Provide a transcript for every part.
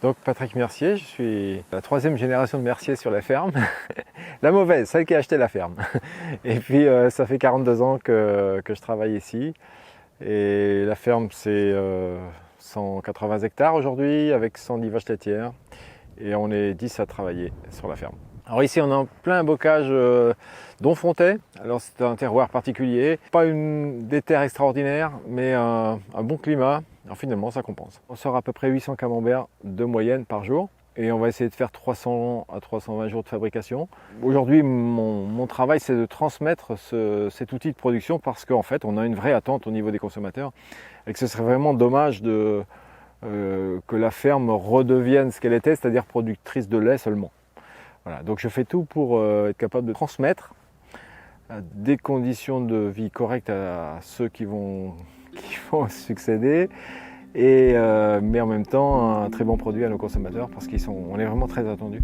Donc Patrick Mercier, je suis la 3e génération de Mercier sur la ferme. La mauvaise, celle qui a acheté la ferme. Et puis ça fait 42 ans que je travaille ici. Et la ferme c'est 180 hectares aujourd'hui avec 110 vaches laitières. Et on est 10 à travailler sur la ferme. Alors ici on est en plein bocage d'Onfontais. Alors c'est un terroir particulier, pas des terres extraordinaires, mais un bon climat. Alors finalement ça compense. On sort à peu près 800 camemberts de moyenne par jour. Et on va essayer de faire 300 à 320 jours de fabrication. Aujourd'hui mon travail c'est de transmettre cet outil de production parce qu'en fait on a une vraie attente au niveau des consommateurs. Et que ce serait vraiment dommage que la ferme redevienne ce qu'elle était, c'est-à-dire productrice de lait seulement. Voilà, donc je fais tout pour être capable de transmettre des conditions de vie correctes à ceux qui vont succéder, mais en même temps un très bon produit à nos consommateurs parce qu'on est vraiment très attendus.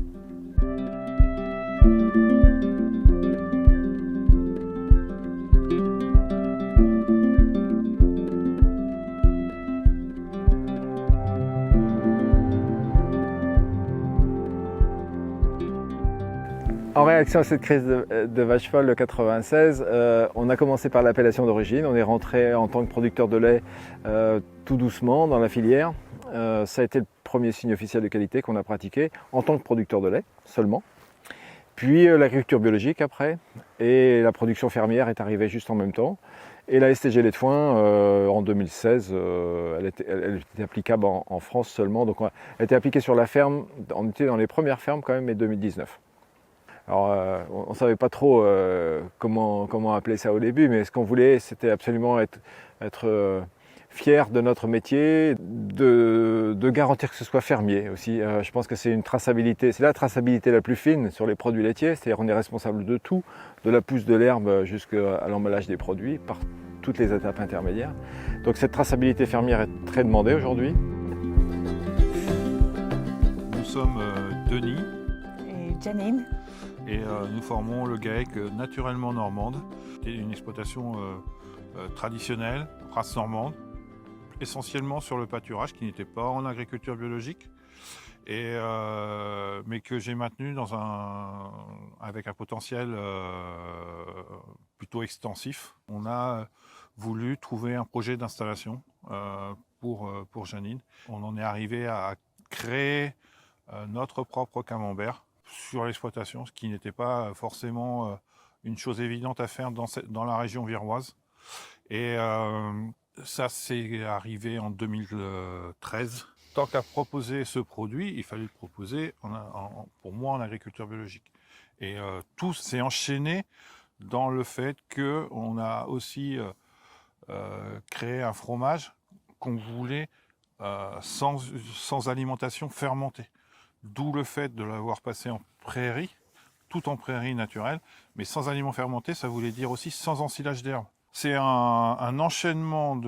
En réaction à cette crise de vache folle de 96, on a commencé par l'appellation d'origine. On est rentré en tant que producteur de lait tout doucement dans la filière. Ça a été le premier signe officiel de qualité qu'on a pratiqué en tant que producteur de lait seulement. Puis l'agriculture biologique après, et la production fermière est arrivée juste en même temps. Et la STG lait de foin en 2016, elle était applicable en France seulement. Donc elle était appliquée sur la ferme, on était dans les premières fermes quand même, mais 2019. Alors, on ne savait pas trop comment appeler ça au début, mais ce qu'on voulait, c'était absolument être fier de notre métier, de garantir que ce soit fermier aussi. Je pense que c'est la traçabilité la plus fine sur les produits laitiers, c'est-à-dire qu'on est responsable de tout, de la pousse de l'herbe jusqu'à l'emballage des produits, par toutes les étapes intermédiaires. Donc cette traçabilité fermière est très demandée aujourd'hui. Nous sommes Denis et Janine. Et nous formons le GAEC naturellement normande. C'est une exploitation traditionnelle, race normande, essentiellement sur le pâturage qui n'était pas en agriculture biologique, mais que j'ai maintenu avec un potentiel plutôt extensif. On a voulu trouver un projet d'installation pour Janine. On en est arrivé à créer notre propre camembert sur l'exploitation, ce qui n'était pas forcément une chose évidente à faire dans la région viroise. Et ça, c'est arrivé en 2013. Tant qu'à proposer ce produit, il fallait le proposer pour moi en agriculture biologique. Et tout s'est enchaîné dans le fait qu'on a aussi créé un fromage qu'on voulait sans alimentation fermentée. D'où le fait de l'avoir passé en prairie, tout en prairie naturelle, mais sans aliments fermentés, ça voulait dire aussi sans ensilage d'herbe. C'est un enchaînement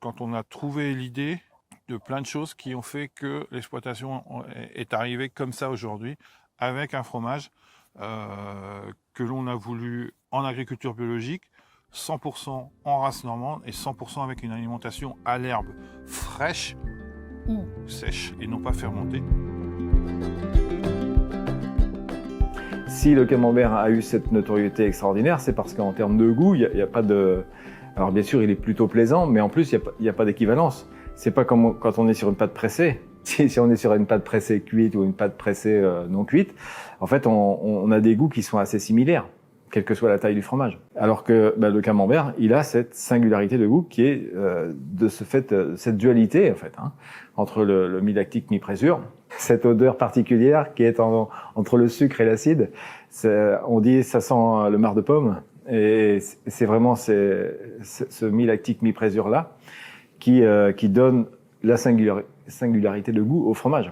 quand on a trouvé l'idée, de plein de choses qui ont fait que l'exploitation est arrivée comme ça aujourd'hui, avec un fromage que l'on a voulu en agriculture biologique, 100% en race normande et 100% avec une alimentation à l'herbe fraîche, sèche et non pas fermentée. Si le camembert a eu cette notoriété extraordinaire, c'est parce qu'en termes de goût, il n'y a pas de... Alors bien sûr, il est plutôt plaisant, mais en plus, il n'y a pas d'équivalence. C'est pas comme quand on est sur une pâte pressée. Si on est sur une pâte pressée cuite ou une pâte pressée non cuite, en fait, on a des goûts qui sont assez similaires. quelle que soit la taille du fromage. Alors que le camembert, il a cette singularité de goût qui est de ce fait, cette dualité en fait, entre le mi-lactique, mi-présure, cette odeur particulière qui est entre le sucre et l'acide. On dit ça sent le marc de pomme, et c'est vraiment ce mi-lactique, mi-présure là qui donne la singularité de goût au fromage.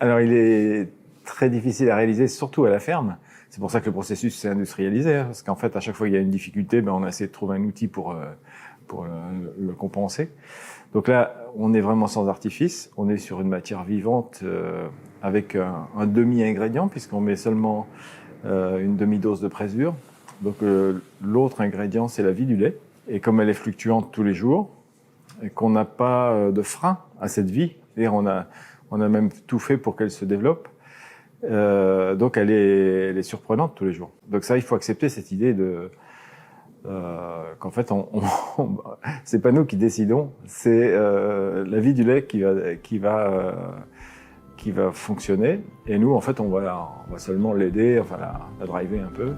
Alors il est très difficile à réaliser, surtout à la ferme. C'est pour ça que le processus s'est industrialisé, parce qu'en fait, à chaque fois qu'il y a une difficulté, on a essayé de trouver un outil pour le compenser. Donc là, on est vraiment sans artifice. On est sur une matière vivante avec un demi-ingrédient, puisqu'on met seulement une demi-dose de présure. Donc l'autre ingrédient, c'est la vie du lait. Et comme elle est fluctuante tous les jours, et qu'on n'a pas de frein à cette vie, et on a même tout fait pour qu'elle se développe, donc elle est surprenante tous les jours. Donc ça, il faut accepter cette idée qu'en fait, c'est pas nous qui décidons, c'est la vie du lait qui va fonctionner. Et nous, en fait, on va seulement l'aider, enfin la driver un peu.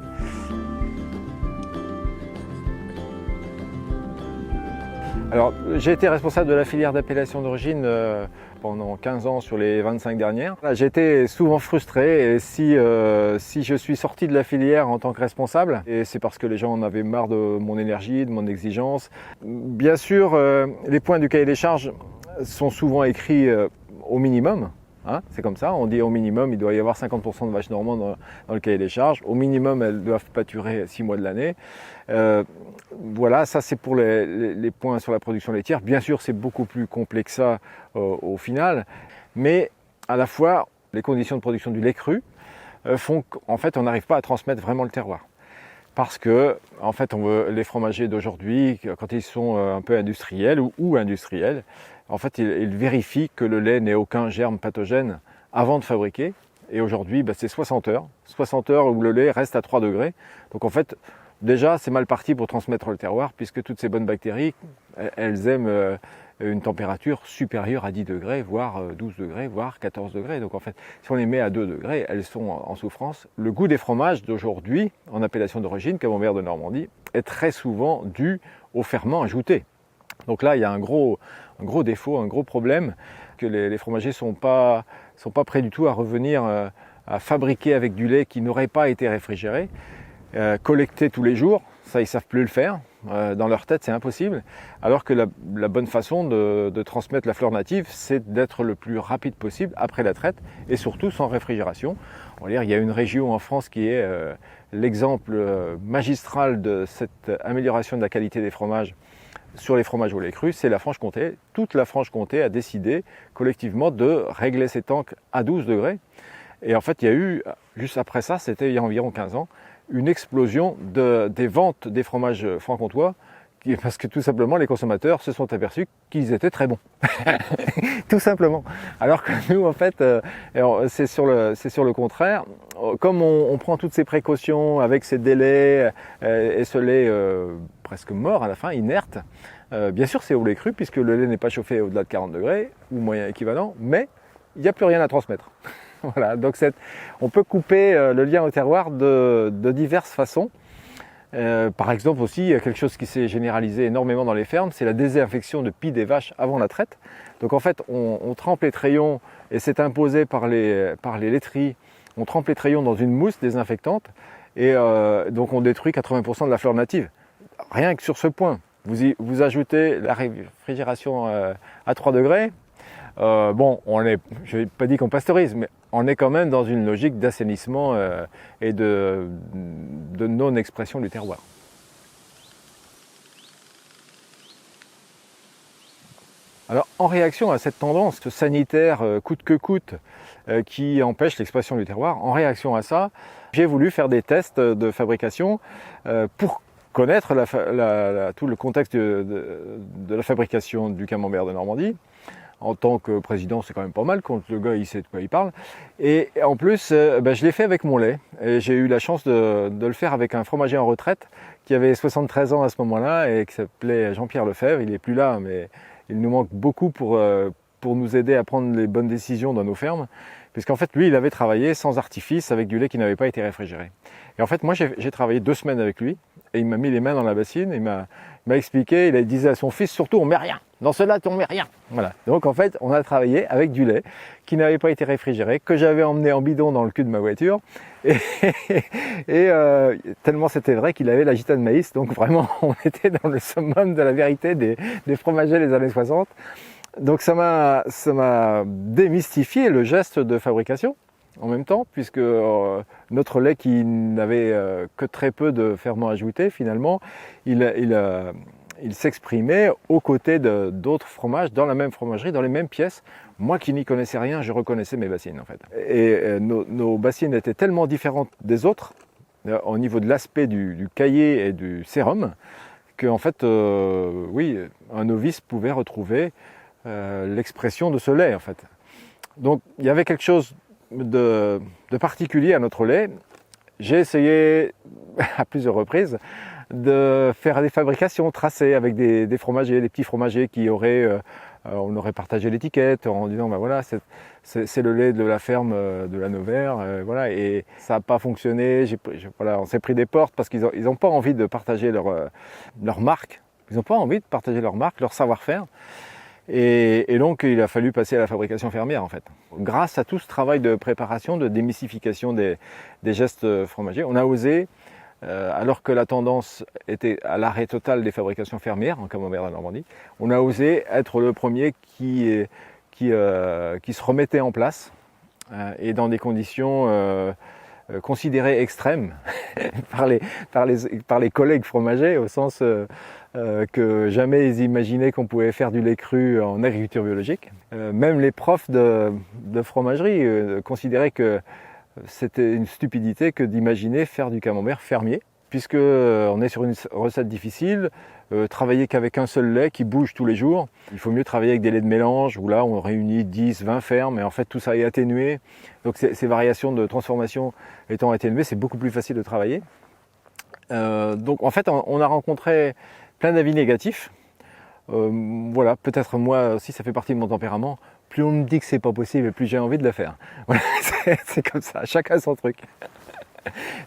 Alors, j'ai été responsable de la filière d'appellation d'origine pendant 15 ans sur les 25 dernières. J'ai été souvent frustré, et si je suis sorti de la filière en tant que responsable, et c'est parce que les gens en avaient marre de mon énergie, de mon exigence. Bien sûr, les points du cahier des charges sont souvent écrits au minimum. C'est comme ça, on dit au minimum, il doit y avoir 50% de vaches normandes dans le cahier des charges. Au minimum, elles doivent pâturer 6 mois de l'année. Voilà, ça c'est pour les points sur la production laitière. Bien sûr, c'est beaucoup plus complexe que ça au final, mais à la fois, les conditions de production du lait cru font qu'en fait, on n'arrive pas à transmettre vraiment le terroir. Parce que, en fait, les fromagers d'aujourd'hui, quand ils sont un peu industriels ou industriels, en fait, ils vérifient que le lait n'ait aucun germe pathogène avant de fabriquer. Et aujourd'hui, c'est 60 heures. 60 heures où le lait reste à 3 degrés. Donc en fait, déjà, c'est mal parti pour transmettre le terroir, puisque toutes ces bonnes bactéries, elles aiment une température supérieure à 10 degrés, voire 12 degrés, voire 14 degrés. Donc en fait, si on les met à 2 degrés, elles sont en souffrance. Le goût des fromages d'aujourd'hui, en appellation d'origine, camembert de Normandie, est très souvent dû au ferment ajouté. Donc là, il y a un gros défaut, un gros problème, que les fromagers ne sont pas prêts du tout à revenir à fabriquer avec du lait qui n'aurait pas été réfrigéré, collecté tous les jours. Ça, ils ne savent plus le faire. Dans leur tête, c'est impossible. Alors que la bonne façon de transmettre la fleur native, c'est d'être le plus rapide possible après la traite, et surtout sans réfrigération. On va dire, il y a une région en France qui est l'exemple magistral de cette amélioration de la qualité des fromages sur les fromages au lait cru, c'est la Franche-Comté. Toute la Franche-Comté a décidé collectivement de régler ses tanks à 12 degrés. Et en fait, il y a eu, juste après ça, c'était il y a environ 15 ans, une explosion des ventes des fromages franc-comtois, parce que tout simplement les consommateurs se sont aperçus qu'ils étaient très bons. Tout simplement. Alors que nous, en fait, c'est sur le contraire. Comme on prend toutes ces précautions avec ces délais et ce lait presque mort à la fin, inerte, bien sûr c'est au lait cru, puisque le lait n'est pas chauffé au-delà de 40 degrés, ou moyen équivalent, mais il n'y a plus rien à transmettre. Voilà, donc on peut couper le lien au terroir de diverses façons. Par exemple aussi, quelque chose qui s'est généralisé énormément dans les fermes, c'est la désinfection de pie des vaches avant la traite. Donc en fait, on trempe les trayons, et c'est imposé par les laiteries, on trempe les trayons dans une mousse désinfectante, et donc on détruit 80% de la fleur native. Rien que sur ce point, vous ajoutez la réfrigération à 3 degrés, je n'ai pas dit qu'on pasteurise, mais on est quand même dans une logique d'assainissement et de non-expression du terroir. Alors, en réaction à cette tendance sanitaire coûte que coûte qui empêche l'expression du terroir, en réaction à ça, j'ai voulu faire des tests de fabrication pour connaître tout le contexte de la fabrication du camembert de Normandie. En tant que président, c'est quand même pas mal quand le gars il sait de quoi il parle. Et en plus, je l'ai fait avec mon lait. Et j'ai eu la chance de le faire avec un fromager en retraite qui avait 73 ans à ce moment-là et qui s'appelait Jean-Pierre Lefebvre. Il n'est plus là, mais il nous manque beaucoup pour nous aider à prendre les bonnes décisions dans nos fermes, Puisqu'en fait, lui, il avait travaillé sans artifice avec du lait qui n'avait pas été réfrigéré. Et en fait, moi, j'ai travaillé 2 semaines avec lui et il m'a mis les mains dans la bassine, il m'a expliqué, il disait à son fils, surtout, on met rien. Dans cela, on met rien. Voilà. Donc en fait, on a travaillé avec du lait qui n'avait pas été réfrigéré, que j'avais emmené en bidon dans le cul de ma voiture. Et, tellement c'était vrai qu'il avait la gitane de maïs. Donc vraiment, on était dans le summum de la vérité des fromagers des années 60. Donc ça m'a démystifié le geste de fabrication en même temps, puisque notre lait qui n'avait que très peu de ferment ajouté, finalement, il s'exprimait aux côtés d'autres fromages dans la même fromagerie, dans les mêmes pièces. Moi qui n'y connaissais rien, je reconnaissais mes bassines en fait. Et nos bassines étaient tellement différentes des autres, au niveau de l'aspect du caillé et du sérum, qu'en fait, oui, un novice pouvait retrouver l'expression de ce lait en fait. Donc il y avait quelque chose de particulier à notre lait. J'ai essayé à plusieurs reprises de faire des fabrications tracées avec des fromagers, des petits fromagers qui auraient, on aurait partagé l'étiquette en disant ben voilà, c'est le lait de la ferme de la Nevers, voilà, et ça n'a pas fonctionné. Voilà, on s'est pris des portes parce qu'ils n'ont pas envie de partager leur marque, ils n'ont pas envie de partager leur marque, leur savoir-faire. Et donc il a fallu passer à la fabrication fermière en fait. Grâce à tout ce travail de préparation, de démystification des gestes fromagers, on a osé, alors que la tendance était à l'arrêt total des fabrications fermières en Camembert de Normandie, on a osé être le premier qui se remettait en place et dans des conditions considérées extrêmes par les collègues fromagers, au sens que jamais ils imaginaient qu'on pouvait faire du lait cru en agriculture biologique. Même les profs de fromagerie considéraient que c'était une stupidité que d'imaginer faire du camembert fermier, puisque on est sur une recette difficile, travailler qu'avec un seul lait qui bouge tous les jours. Il faut mieux travailler avec des laits de mélange, où là on réunit 10, 20 fermes, et en fait tout ça est atténué. Donc ces variations de transformation étant atténuées, c'est beaucoup plus facile de travailler. Donc en fait on a rencontré plein d'avis négatifs. Voilà, peut-être moi aussi ça fait partie de mon tempérament. Plus on me dit que c'est pas possible, plus j'ai envie de le faire. Voilà, c'est comme ça, chacun son truc.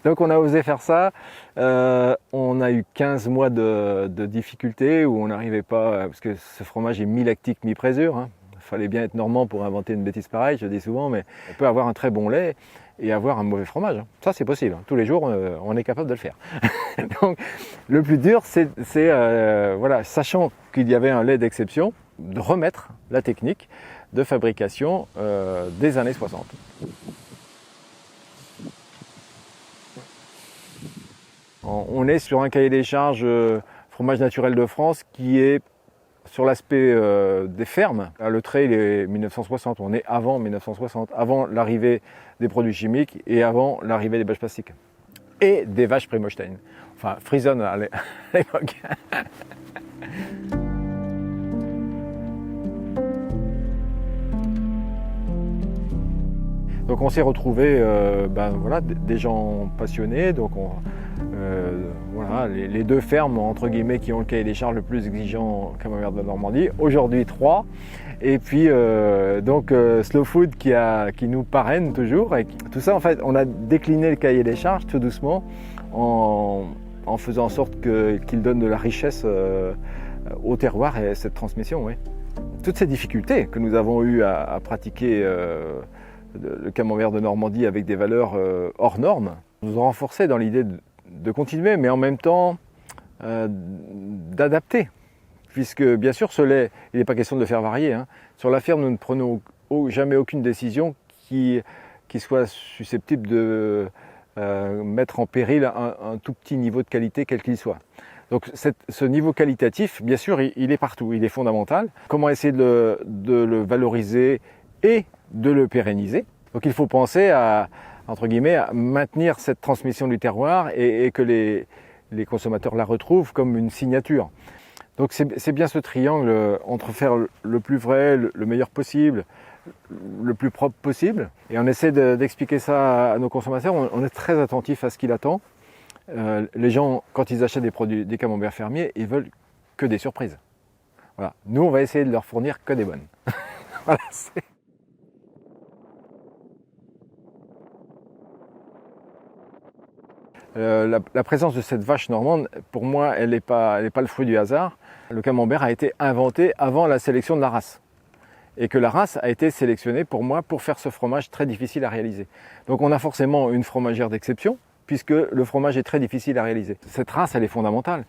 Donc on a osé faire ça. On a eu 15 mois de difficultés où on n'arrivait pas, parce que ce fromage est mi-lactique, mi-présure. Hein. Il fallait bien être normand pour inventer une bêtise pareille, je dis souvent, mais on peut avoir un très bon lait et avoir un mauvais fromage. Ça c'est possible, tous les jours on est capable de le faire. Donc le plus dur c'est voilà, sachant qu'il y avait un lait d'exception, de remettre la technique de fabrication des années 60. On est sur un cahier des charges fromage naturel de France qui est sur l'aspect des fermes. Le trait il est 1960, on est avant 1960, avant l'arrivée des produits chimiques et avant l'arrivée des bâches plastiques. Et des vaches Primostein. Enfin, Frison à l'époque. Donc on s'est retrouvés voilà, des gens passionnés. Donc voilà, les 2 fermes entre guillemets qui ont le cahier des charges le plus exigeant Camembert de Normandie. Aujourd'hui 3. Et puis donc Slow Food qui nous parraine toujours. Et tout ça en fait, on a décliné le cahier des charges tout doucement en faisant en sorte qu'il donne de la richesse au terroir et cette transmission. Oui. Toutes ces difficultés que nous avons eues à pratiquer le camembert de Normandie avec des valeurs hors normes nous ont renforcés dans l'idée de continuer, mais en même temps d'adapter. Puisque bien sûr ce lait, il n'est pas question de le faire varier. Hein. Sur la ferme, nous ne prenons jamais aucune décision qui soit susceptible de mettre en péril un tout petit niveau de qualité quel qu'il soit. Donc ce niveau qualitatif, bien sûr, il est partout, il est fondamental. Comment essayer de le valoriser et de le pérenniser. Donc il faut penser à, entre guillemets, à maintenir cette transmission du terroir et que les consommateurs la retrouvent comme une signature. Donc c'est bien ce triangle entre faire le plus vrai, le meilleur possible, le plus propre possible. Et on essaie d'expliquer ça à nos consommateurs. On est très attentif à ce qu'il attend. Les gens, quand ils achètent des camemberts fermiers, ils veulent que des surprises. Voilà. Nous, on va essayer de leur fournir que des bonnes. Voilà, La présence de cette vache normande, pour moi, elle n'est pas le fruit du hasard. Le camembert a été inventé avant la sélection de la race. Et que la race a été sélectionnée pour moi pour faire ce fromage très difficile à réaliser. Donc on a forcément une fromagère d'exception, puisque le fromage est très difficile à réaliser. Cette race, elle est fondamentale,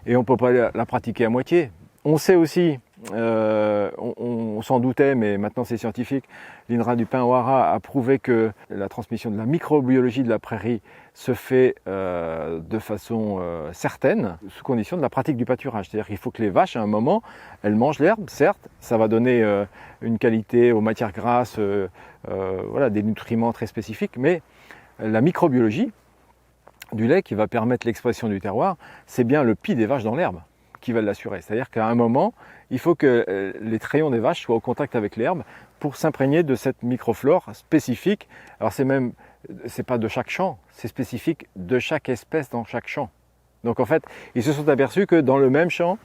et on ne peut pas la pratiquer à moitié. On sait aussi, on s'en doutait, mais maintenant c'est scientifique, l'INRA du Pin-Ouara a prouvé que la transmission de la microbiologie de la prairie se fait de façon certaine, sous condition de la pratique du pâturage. C'est-à-dire qu'il faut que les vaches, à un moment, elles mangent l'herbe, certes, ça va donner une qualité aux matières grasses, voilà, des nutriments très spécifiques, mais la microbiologie du lait qui va permettre l'expression du terroir, c'est bien le pis des vaches dans l'herbe qui va l'assurer. C'est-à-dire qu'à un moment, il faut que les trayons des vaches soient au contact avec l'herbe pour s'imprégner de cette microflore spécifique. Alors c'est pas de chaque champ, c'est spécifique de chaque espèce dans chaque champ. Donc en fait, ils se sont aperçus que dans le même champ,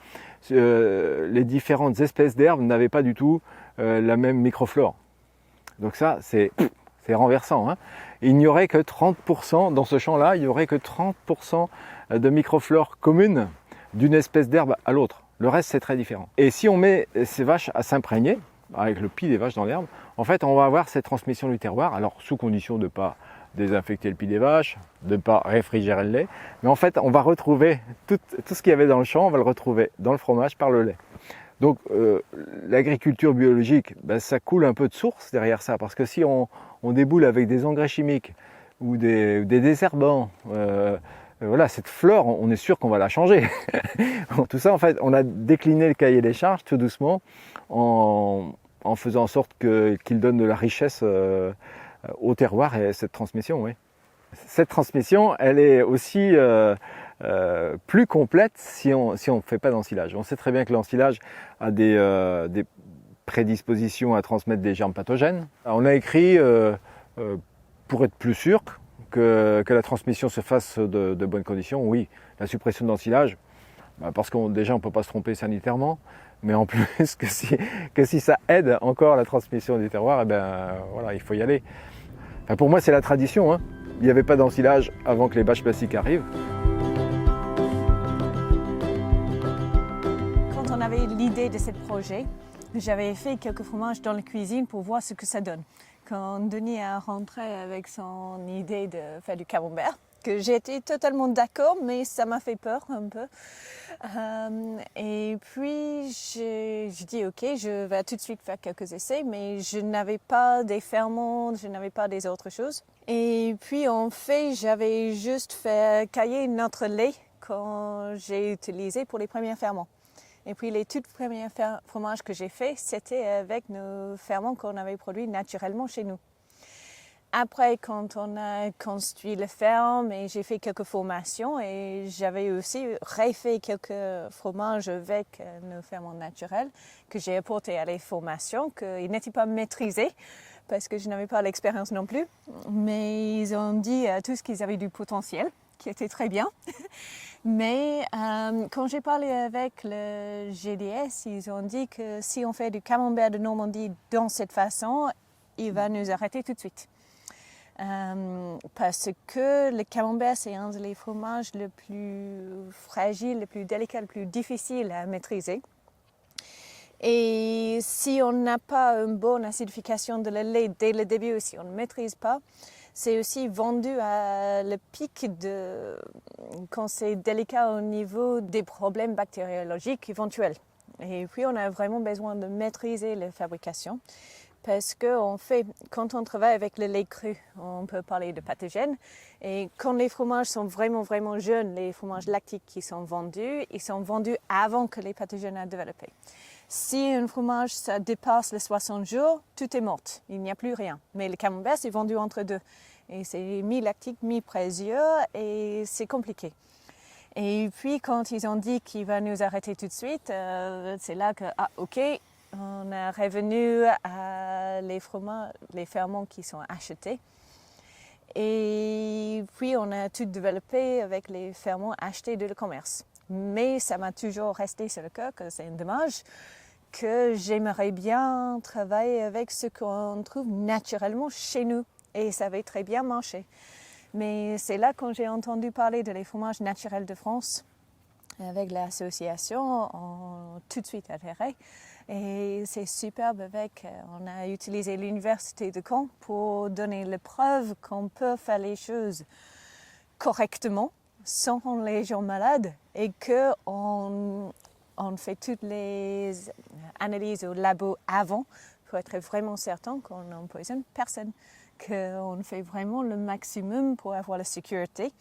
les différentes espèces d'herbes n'avaient pas du tout la même microflore. Donc ça, c'est renversant. Hein. Il n'y aurait que 30%, dans ce champ-là, il n'y aurait que 30% de microflore commune d'une espèce d'herbe à l'autre. Le reste, c'est très différent. Et si on met ces vaches à s'imprégner, avec le pis des vaches dans l'herbe, en fait, on va avoir cette transmission du terroir, alors sous condition de ne pas désinfecter le pis des vaches, de ne pas réfrigérer le lait, mais en fait, on va retrouver tout ce qu'il y avait dans le champ, on va le retrouver dans le fromage par le lait. Donc l'agriculture biologique, ça coule un peu de source derrière ça, parce que si on déboule avec des engrais chimiques ou des désherbants, voilà, cette flore, on est sûr qu'on va la changer. Tout ça, en fait, on a décliné le cahier des charges tout doucement en faisant en sorte qu'il donne de la richesse au terroir et cette transmission, oui. Cette transmission, elle est aussi plus complète si on ne fait pas d'ensilage. On sait très bien que l'ensilage a des prédispositions à transmettre des germes pathogènes. On a écrit, pour être plus sûr, que la transmission se fasse de bonnes conditions. Oui, la suppression de l'ensilage, parce qu'on déjà on ne peut pas se tromper sanitairement, mais en plus que si ça aide encore la transmission du terroir, voilà, il faut y aller. Enfin, pour moi, c'est la tradition. Hein. Il n'y avait pas d'ensilage avant que les bâches plastiques arrivent. Quand on avait l'idée de ce projet, j'avais fait quelques fromages dans la cuisine pour voir ce que ça donne. Quand Denis est rentré avec son idée de faire du camembert, que j'étais totalement d'accord, mais ça m'a fait peur un peu. Et puis, j'ai dit, ok, je vais tout de suite faire quelques essais, mais je n'avais pas des ferments, je n'avais pas des autres choses. Et puis, en fait, j'avais juste fait cailler notre lait quand j'ai utilisé pour les premiers ferments. Et puis, les tout premiers fromages que j'ai faits, c'était avec nos ferments qu'on avait produits naturellement chez nous. Après, quand on a construit la ferme, et j'ai fait quelques formations et j'avais aussi refait quelques fromages avec nos ferments naturels que j'ai apportés à les formations, qu'ils n'étaient pas maîtrisés parce que je n'avais pas l'expérience non plus. Mais ils ont dit à tous qu'ils avaient du potentiel, qui était très bien. Mais quand j'ai parlé avec le GDS, ils ont dit que si on fait du camembert de Normandie dans cette façon, il va nous arrêter tout de suite. Parce que le camembert, c'est un des fromages le plus fragile, le plus délicat, le plus difficile à maîtriser. Et si on n'a pas une bonne acidification de le lait dès le début, si on ne maîtrise pas, c'est aussi vendu à le pic quand c'est délicat au niveau des problèmes bactériologiques éventuels. Et puis, on a vraiment besoin de maîtriser la fabrication. Parce que quand on travaille avec le lait cru, on peut parler de pathogènes. Et quand les fromages sont vraiment, vraiment jeunes, les fromages lactiques qui sont vendus, ils sont vendus avant que les pathogènes aient développé. Si un fromage ça dépasse les 60 jours, tout est mort. Il n'y a plus rien. Mais le camembert, c'est vendu entre deux. Et c'est mi-lactique, mi-précieux et c'est compliqué. Et puis, quand ils ont dit qu'il va nous arrêter tout de suite, c'est là que, ok, on est revenu à les ferments qui sont achetés. Et puis, on a tout développé avec les ferments achetés de le commerce. Mais ça m'a toujours resté sur le cœur que c'est un dommage, que j'aimerais bien travailler avec ce qu'on trouve naturellement chez nous. Et ça avait très bien marché. Mais c'est là quand j'ai entendu parler de les fromages naturels de France avec l'association, on tout de suite adhéré. Et c'est superbe on a utilisé l'université de Caen pour donner la preuve qu'on peut faire les choses correctement sans rendre les gens malades et qu'on fait toutes les analyses au labo avant pour être vraiment certain qu'on n'empoisonne personne, qu'on fait vraiment le maximum pour avoir la sécurité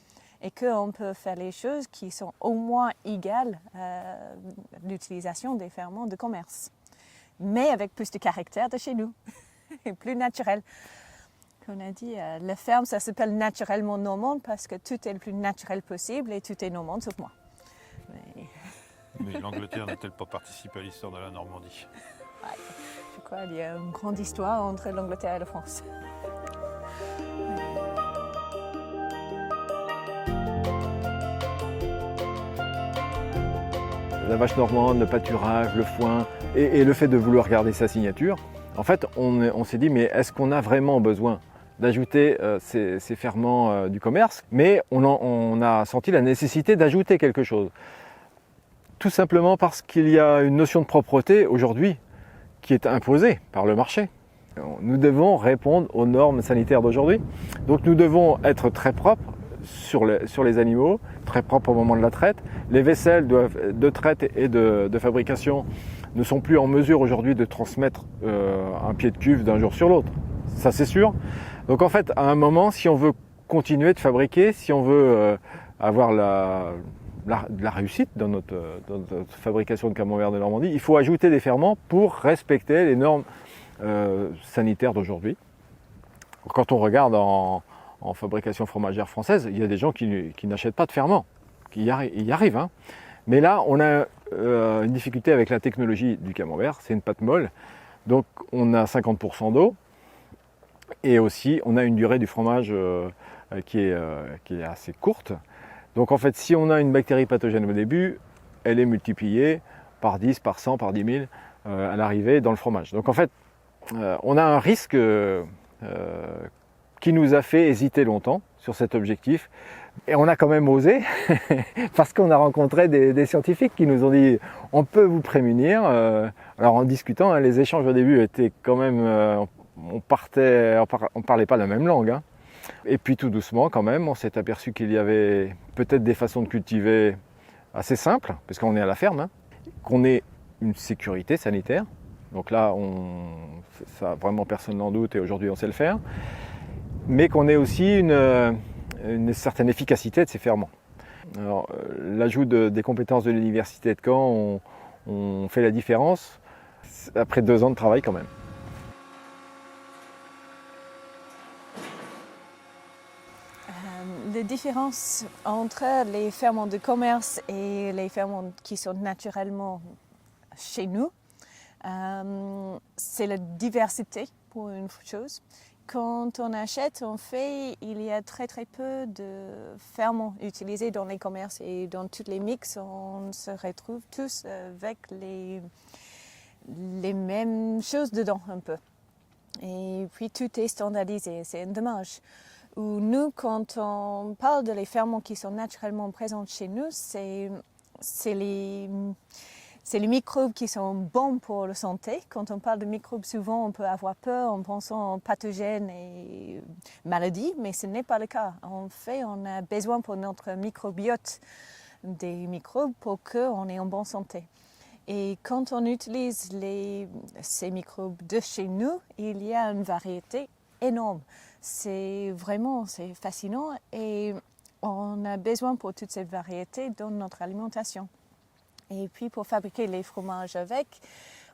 et qu'on peut faire les choses qui sont au moins égales à l'utilisation des ferments de commerce, mais avec plus de caractère de chez nous et plus naturel. On a dit, la ferme, ça s'appelle naturellement normande parce que tout est le plus naturel possible et tout est normande sauf moi. Mais l'Angleterre n'a-t-elle pas participé à l'histoire de la Normandie? Ouais, je crois qu'il y a une grande histoire entre l'Angleterre et la France. La vache normande, le pâturage, le foin et le fait de vouloir garder sa signature, en fait, on s'est dit, mais est-ce qu'on a vraiment besoin d'ajouter ces ferments du commerce? Mais on a senti la nécessité d'ajouter quelque chose. Tout simplement parce qu'il y a une notion de propreté aujourd'hui qui est imposée par le marché. Nous devons répondre aux normes sanitaires d'aujourd'hui. Donc nous devons être très propres sur les animaux, très propres au moment de la traite. Les vaisselles de traite et de fabrication ne sont plus en mesure aujourd'hui de transmettre un pied de cuve d'un jour sur l'autre. Ça c'est sûr. Donc en fait, à un moment, si on veut continuer de fabriquer, si on veut avoir la réussite dans notre fabrication de camembert de Normandie, il faut ajouter des ferments pour respecter les normes sanitaires d'aujourd'hui. Quand on regarde en fabrication fromagère française, il y a des gens qui n'achètent pas de ferments, qui y arrivent. Hein. Mais là, on a une difficulté avec la technologie du camembert, c'est une pâte molle, donc on a 50% d'eau, et aussi on a une durée du fromage qui est assez courte. Donc en fait, si on a une bactérie pathogène au début, elle est multipliée par 10, par 100, par 10 000 à l'arrivée dans le fromage. Donc en fait, on a un risque qui nous a fait hésiter longtemps sur cet objectif. Et on a quand même osé, parce qu'on a rencontré des scientifiques qui nous ont dit « on peut vous prémunir ». Alors en discutant, hein, les échanges au début étaient quand même... on parlait pas la même langue. Hein. Et puis tout doucement quand même, on s'est aperçu qu'il y avait peut-être des façons de cultiver assez simples, parce qu'on est à la ferme, hein, qu'on ait une sécurité sanitaire. Donc là, ça vraiment personne n'en doute et aujourd'hui on sait le faire. Mais qu'on ait aussi une certaine efficacité de ces ferments. Alors, l'ajout des compétences de l'université de Caen on fait la différence après 2 ans de travail quand même. La différence entre les ferments de commerce et les ferments qui sont naturellement chez nous, c'est la diversité pour une chose. Quand on achète, il y a très peu de ferments utilisés dans les commerces et dans tous les mix, on se retrouve tous avec les mêmes choses dedans un peu. Et puis tout est standardisé, c'est un dommage. Où nous, quand on parle de les ferments qui sont naturellement présents chez nous, c'est les microbes qui sont bons pour la santé. Quand on parle de microbes, souvent on peut avoir peur en pensant pathogènes et maladies, mais ce n'est pas le cas. En fait, on a besoin pour notre microbiote des microbes pour qu'on ait en bonne santé. Et quand on utilise ces microbes de chez nous, il y a une variété énorme. C'est fascinant et on a besoin pour toute cette variété dans notre alimentation. Et puis pour fabriquer les fromages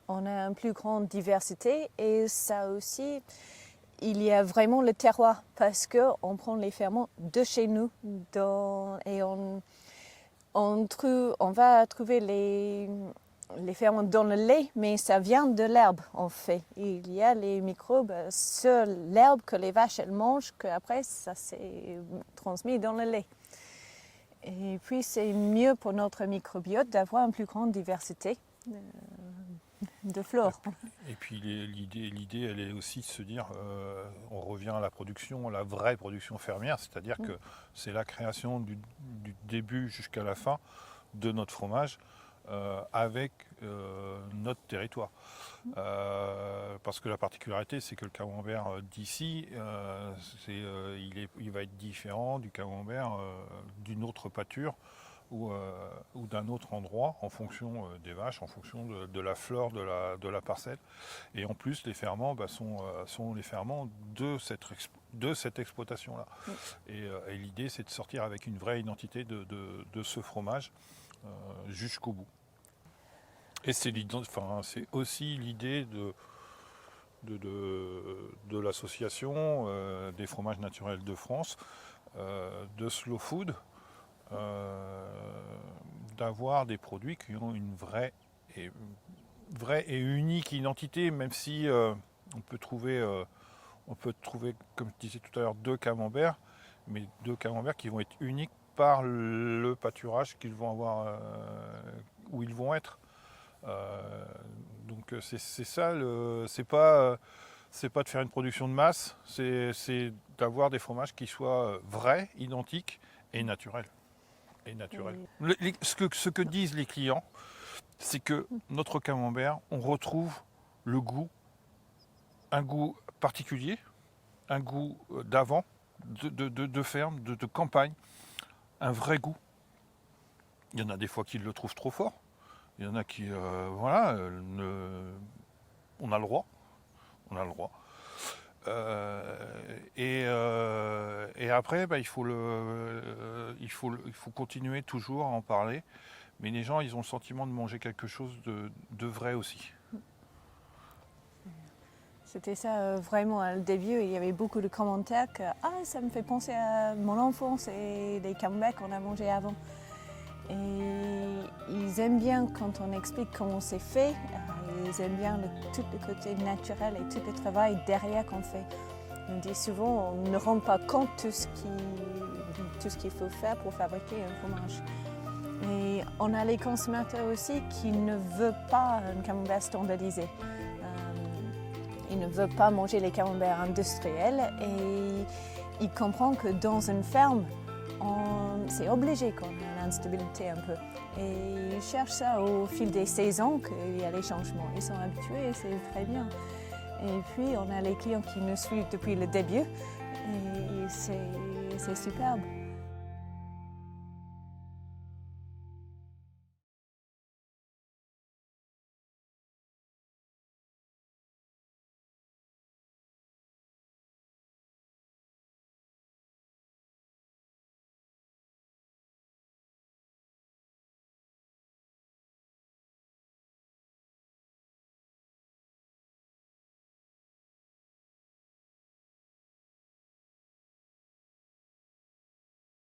on a une plus grande diversité et ça aussi, il y a vraiment le terroir parce qu'on prend les ferments de chez nous et on va trouver les ferments dans le lait, mais ça vient de l'herbe en fait. Il y a les microbes sur l'herbe que les vaches elles mangent, qu'après ça s'est transmis dans le lait. Et puis c'est mieux pour notre microbiote d'avoir une plus grande diversité de flore. Et puis l'idée, elle est aussi de se dire, on revient à la production, la vraie production fermière, c'est-à-dire que c'est la création du début jusqu'à la fin de notre fromage avec notre territoire. Parce que la particularité, c'est que le camembert d'ici, il va être différent du camembert d'une autre pâture ou d'un autre endroit en fonction des vaches, en fonction de la flore de la parcelle. Et en plus, les ferments sont les ferments de cette exploitation-là. Et l'idée, c'est de sortir avec une vraie identité de ce fromage jusqu'au bout. Et c'est aussi l'idée de l'association des fromages naturels de France, de Slow Food, d'avoir des produits qui ont une vraie et unique identité, même si on peut trouver, comme je disais tout à l'heure, 2 camemberts, mais 2 camemberts qui vont être uniques par le pâturage qu'ils vont avoir, où ils vont être. Donc c'est ça, c'est pas de faire une production de masse, c'est d'avoir des fromages qui soient vrais, identiques et naturels. Ce que disent les clients, c'est que notre camembert, on retrouve le goût, un goût particulier, un goût d'avant, de ferme, de campagne, un vrai goût. Il y en a des fois qui le trouvent trop fort. Il y en a qui, on a le droit. Et après, il faut continuer toujours à en parler. Mais les gens, ils ont le sentiment de manger quelque chose de vrai aussi. C'était ça vraiment au début. Il y avait beaucoup de commentaires que ça me fait penser à mon enfance et les camemberts qu'on a mangés avant. Et ils aiment bien quand on explique comment c'est fait. Ils aiment bien tout le côté naturel et tout le travail derrière qu'on fait. On dit souvent on ne rend pas compte de tout ce qu'il faut faire pour fabriquer un fromage. Et on a les consommateurs aussi qui ne veulent pas un camembert standardisé. Ils ne veulent pas manger les camemberts industriels et ils comprennent que dans une ferme, c'est obligé qu'on a l'instabilité un peu. Et ils cherchent ça au fil des saisons, qu'il y a les changements. Ils sont habitués et c'est très bien. Et puis on a les clients qui nous suivent depuis le début et c'est superbe.